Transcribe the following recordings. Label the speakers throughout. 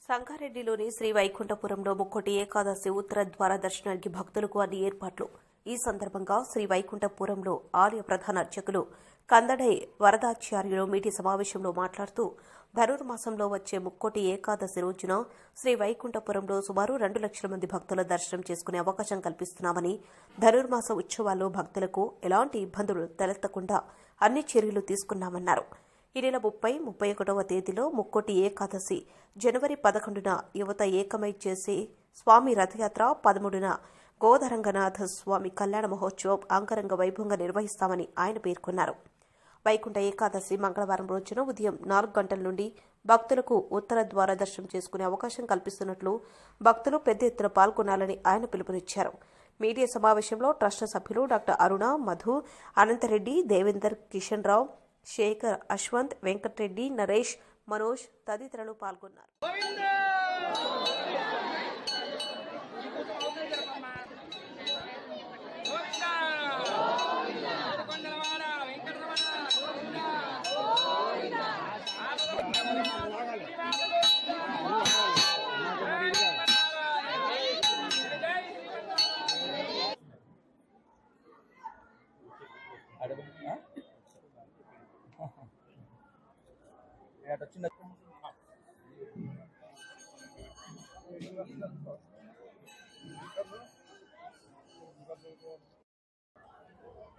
Speaker 1: సంగారెడ్డిలోని శ్రీ వైకుంఠపురంలో ముక్కోటి ఏకాదశి ఉత్తర ద్వార దర్శనానికి భక్తులకు అన్ని ఏర్పాట్లు. ఈ సందర్భంగా శ్రీ వైకుంఠపురంలో ఆలయ ప్రధాన అర్చకులు కందడై వరదాచార్యులు మీడియా సమావేశంలో మాట్లాడుతూ ధనుర్మాసంలో వచ్చే ముక్కోటి ఏకాదశి రోజున శ్రీ వైకుంఠపురంలో సుమారు 2 లక్షల మంది భక్తుల దర్శనం చేసుకునే అవకాశం కల్పిస్తున్నామని, ధనుర్మాస ఉత్సవాల్లో భక్తులకు ఎలాంటి ఇబ్బందులు తలెత్తకుండా అన్ని చర్యలు తీసుకున్నామన్నారు. ఈ నెల 30, 31వ తేదీలో ముక్కోటి ఏకాదశి, జనవరి 11న యువత ఏకమై చేసే స్వామి రథయాత్ర, 13న గోదరంగనాథ స్వామి కళ్యాణ మహోత్సవం అంగరంగ వైభవంగా నిర్వహిస్తామని ఆయన పేర్కొన్నారు. వైకుంఠ ఏకాదశి మంగళవారం రోజున ఉదయం 4 గంటల నుండి భక్తులకు ఉత్తర ద్వార దర్శనం చేసుకునే అవకాశం కల్పిస్తున్నట్లు భక్తులు పెద్ద ఎత్తున పాల్గొనాలని ఆయన పిలుపునిచ్చారు. మీడియా సమావేశంలో ట్రస్ట్ సభ్యులు డాక్టర్ అరుణ, మధు, అనంతరెడ్డి, దేవేందర్, కిషన్ రావు, శేఖర్, అశ్వంత్, వెంకటరెడ్డి, నరేష్, మనోజ్ తదితరులు పాల్గొన్నారు.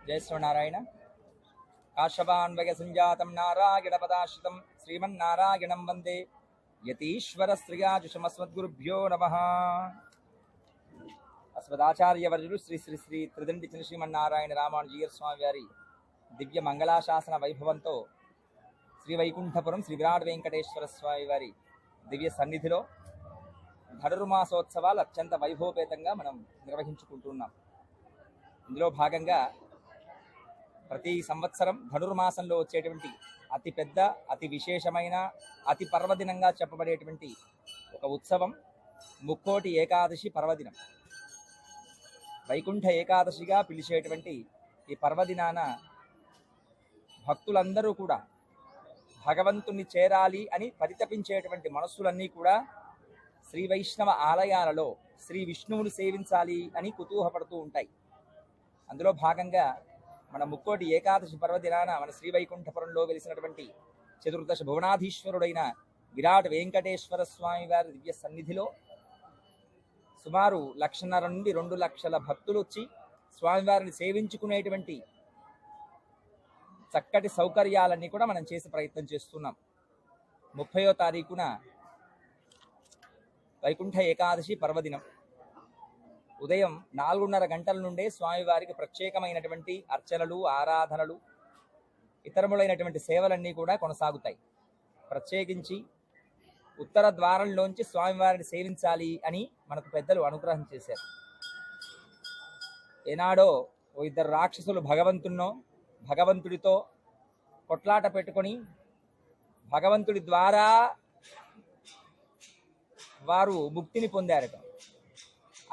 Speaker 2: जय श्रीनारायण. काश्यपान्वय संजातं नारायणपदाश्रितं श्रीमन्नारायणं वन्दे यतीश्वरश्रियाजुषमस्मद्गुरुभ्यो नमः. अस्मदाचार्यवर्युలు శ్రీ శ్రీ శ్రీ త్రిదండి శ్రీమన్నారాయణ రామానుజీయర్ స్వామి వారి దివ్య మంగళాశాసన వైభవంతో శ్రీ వైకుంఠపురం శ్రీ విరాట్ వెంకటేశ్వర స్వామి వారి దివ్య సన్నిధిలో ధనుర్మాసోత్సవాలు అత్యంత వైభవపేతంగా మనం నిర్వహించుకుంటున్నాం. ఇందులో భాగంగా ప్రతి సంవత్సరం ధనుర్మాసంలో వచ్చేటువంటి అతి పెద్ద, అతి విశేషమైన, అతి పర్వదినంగా చెప్పబడేటువంటి ఒక ఉత్సవం ముక్కోటి ఏకాదశి పర్వదినం. వైకుంఠ ఏకాదశిగా పిలిచేటువంటి ఈ పర్వదినాన భక్తులందరూ కూడా భగవంతుని చేరాలి అని పరితపించేటువంటి మనస్సులన్నీ కూడా శ్రీ వైష్ణవ ఆలయాలలో శ్రీ విష్ణువుని సేవించాలి అని కుతూహపడుతూ ఉంటాయి. అందులో భాగంగా మన ముక్కోటి ఏకాదశి పర్వదినాన మన శ్రీ వైకుంఠపురంలో వెలిసినటువంటి చతుర్దశ భువనాధీశ్వరుడైన విరాట్ వెంకటేశ్వర స్వామి వారి దివ్య సన్నిధిలో సుమారు 1.5 నుండి 2 లక్షల భక్తులు వచ్చి స్వామివారిని సేవించుకునేటువంటి చక్కటి సౌకర్యాలన్నీ కూడా మనం చేసే ప్రయత్నం చేస్తున్నాం. 30వ తారీఖున వైకుంఠ ఏకాదశి పర్వదినం ఉదయం 4:30 గంటల నుండే స్వామివారికి ప్రత్యేకమైనటువంటి అర్చనలు, ఆరాధనలు, ఇతరములైనటువంటి సేవలన్నీ కూడా కొనసాగుతాయి. ప్రత్యేకించి ఉత్తర ద్వారంలోంచి స్వామివారిని సేవించాలి అని మనకు పెద్దలు అనుగ్రహం చేశారు. ఏనాడో ఓ 2 రాక్షసులు భగవంతుడితో కొట్లాట పెట్టుకొని భగవంతుడి ద్వారా వారు ముక్తిని పొందారట.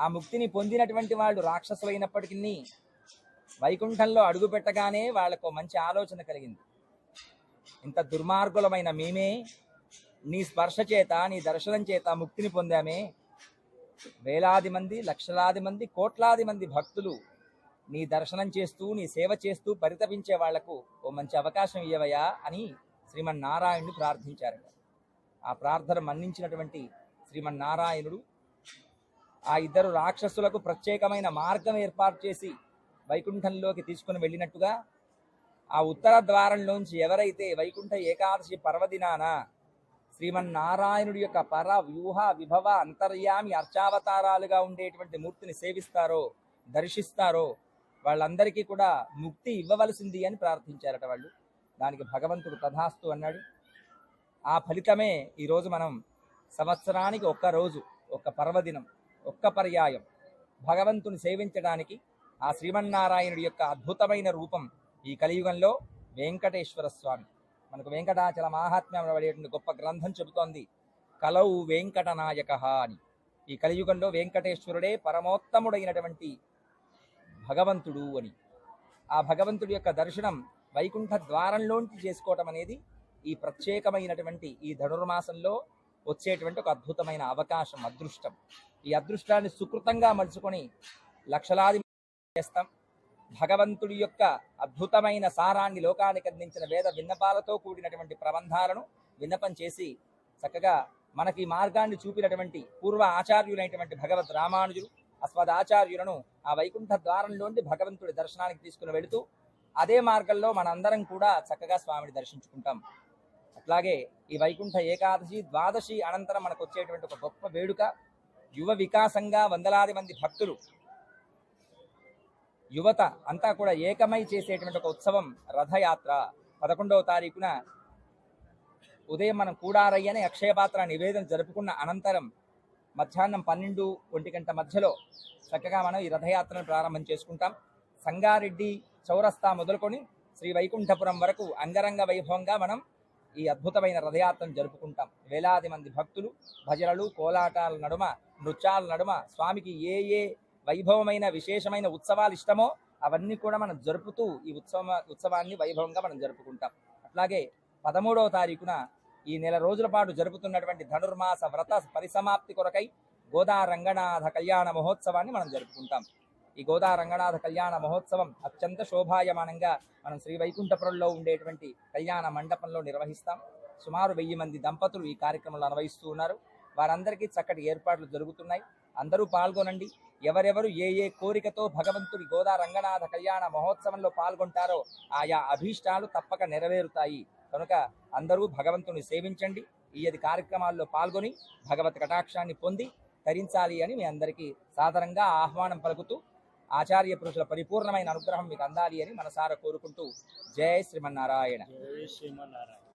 Speaker 2: ఆ ముక్తిని పొందినటువంటి వాళ్ళు రాక్షసులైనప్పటికీ వైకుంఠంలో అడుగు పెట్టగానే వాళ్లకు మంచి ఆలోచన కలిగింది. ఇంత దుర్మార్గులమైన మేమే నీ స్పర్శ చేత, నీ దర్శనం చేత ముక్తిని పొందామే, వేలాది మంది, లక్షలాది మంది, కోట్లాది మంది భక్తులు నీ దర్శనం చేస్తూ, నీ సేవ చేస్తూ పరితపించే వాళ్లకు ఓ మంచి అవకాశం ఇవ్వవయ్యా అని శ్రీమన్నారాయణుడు ప్రార్థించారట. ఆ ప్రార్థన మన్నించినటువంటి శ్రీమన్నారాయణుడు ఆ 2 రాక్షసులకు ప్రత్యేకమైన మార్గం ఏర్పాటు చేసి వైకుంఠంలోకి తీసుకుని వెళ్ళినట్టుగా ఆ ఉత్తర ద్వారంలోంచి ఎవరైతే వైకుంఠ ఏకాదశి పర్వదినాన శ్రీమన్నారాయణుడి యొక్క పర, వ్యూహ, విభవ, అంతర్యామి, అర్చావతారాలుగా ఉండేటువంటి మూర్తిని సేవిస్తారో, దర్శిస్తారో వాళ్ళందరికీ కూడా ముక్తి ఇవ్వవలసింది అని ప్రార్థించారట వాళ్ళు. దానికి భగవంతుడు తథాస్తు అన్నాడు. ఆ ఫలితమే ఈరోజు మనం సంవత్సరానికి ఒక్క రోజు, ఒక్క పర్వదినం, ఒక్క పర్యాయం భగవంతుని సేవించడానికి ఆ శ్రీమన్నారాయణుడి యొక్క అద్భుతమైన రూపం ఈ కలియుగంలో వెంకటేశ్వర స్వామి. మనకు వెంకటాచల మహాత్మ్యం అనేటువంటి గొప్ప గ్రంథం చెబుతోంది, కలౌ వెంకటనాయకః అని. ఈ కలియుగంలో వెంకటేశ్వరుడే పరమోత్తముడైనటువంటి భగవంతుడు అని. ఆ భగవంతుడి యొక్క దర్శనం వైకుంఠ ద్వారంలోంచి చేసుకోవటం అనేది ఈ ప్రత్యేకమైనటువంటి ఈ ధనుర్మాసంలో వచ్చేటువంటి ఒక అద్భుతమైన అవకాశం, అదృష్టం. ఈ అదృష్టాన్ని సుకృతంగా మలుచుకొని లక్షలాది చేస్తాం. భగవంతుడి యొక్క అద్భుతమైన సారాన్ని లోకానికి అందించిన వేద విన్నపాలతో కూడినటువంటి ప్రబంధాలను విన్నపం చేసి చక్కగా మనకి మార్గాన్ని చూపినటువంటి పూర్వ ఆచార్యులైనటువంటి భగవద్ రామానుజులు అస్మదాచార్యులను ఆ వైకుంఠ ద్వారంలోండి భగవంతుడి దర్శనానికి తీసుకుని వెళుతూ అదే మార్గంలో మనందరం కూడా చక్కగా స్వామిని దర్శించుకుంటాం. అట్లాగే ఈ వైకుంఠ ఏకాదశి, ద్వాదశి అనంతరం మనకు వచ్చేటువంటి ఒక గొప్ప వేడుక, యువ వికాసంగా వందలాది మంది భక్తులు, యువత అంతా కూడా ఏకమై చేసేటువంటి ఒక ఉత్సవం రథయాత్ర. 11వ తారీఖున ఉదయం మనం కూడారయ్యని అక్షయపాత్ర నివేదన జరుపుకున్న అనంతరం మధ్యాహ్నం 12-1 గంట మధ్యలో చక్కగా మనం ఈ రథయాత్రను ప్రారంభం చేసుకుంటాం. సంగారెడ్డి చౌరస్తా మొదలుకొని శ్రీ వైకుంఠపురం వరకు అంగరంగ వైభవంగా మనం ఈ అద్భుతమైన రథయాత్రను జరుపుకుంటాం. వేలాది మంది భక్తులు భజనలు, కోలాటాల నడుమ, నృత్యాల నడుమ స్వామికి ఏ ఏ వైభవమైన విశేషమైన ఉత్సవాలు ఇష్టమో అవన్నీ కూడా మనం జరుపుతూ ఈ ఉత్సవాన్ని వైభవంగా మనం జరుపుకుంటాం. అట్లాగే 13వ తారీఖున ఈ నెల రోజుల పాటు జరుపుతున్నటువంటి ధనుర్మాస వ్రత పరిసమాప్తి కొరకై గోదా రంగనాథ కళ్యాణ మహోత్సవాన్ని మనం జరుపుకుంటాం. ఈ గోదా రంగనాథ కళ్యాణ మహోత్సవం అత్యంత శోభాయమానంగా మనం శ్రీ వైకుంఠపురంలో ఉండేటువంటి కళ్యాణ మండపంలో నిర్వహిస్తాం. సుమారు 1000 మంది దంపతులు ఈ కార్యక్రమంలో నిర్వహిస్తూ ఉన్నారు. వారందరికీ చక్కటి ఏర్పాట్లు జరుగుతున్నాయి. అందరూ పాల్గొనండి. ఎవరెవరు ఏ ఏ కోరికతో భగవంతుడి గోదా రంగనాథ కళ్యాణ మహోత్సవంలో పాల్గొంటారో ఆయా అభీష్టాలు తప్పక నెరవేరుతాయి. కనుక అందరూ భగవంతుని సేవించండి. ఈ కార్యక్రమాల్లో పాల్గొని భగవత్ కటాక్షాన్ని పొంది తరించాలి అని మీ అందరికీ సాదరంగా ఆహ్వానం పలుకుతూ ఆచార్య పురుషుల పరిపూర్ణమైన అనుగ్రహం మీకు అందాలి అని మనసారా కోరుకుంటూ జై శ్రీమన్నారాయణ.
Speaker 3: జై శ్రీమన్నారాయణ.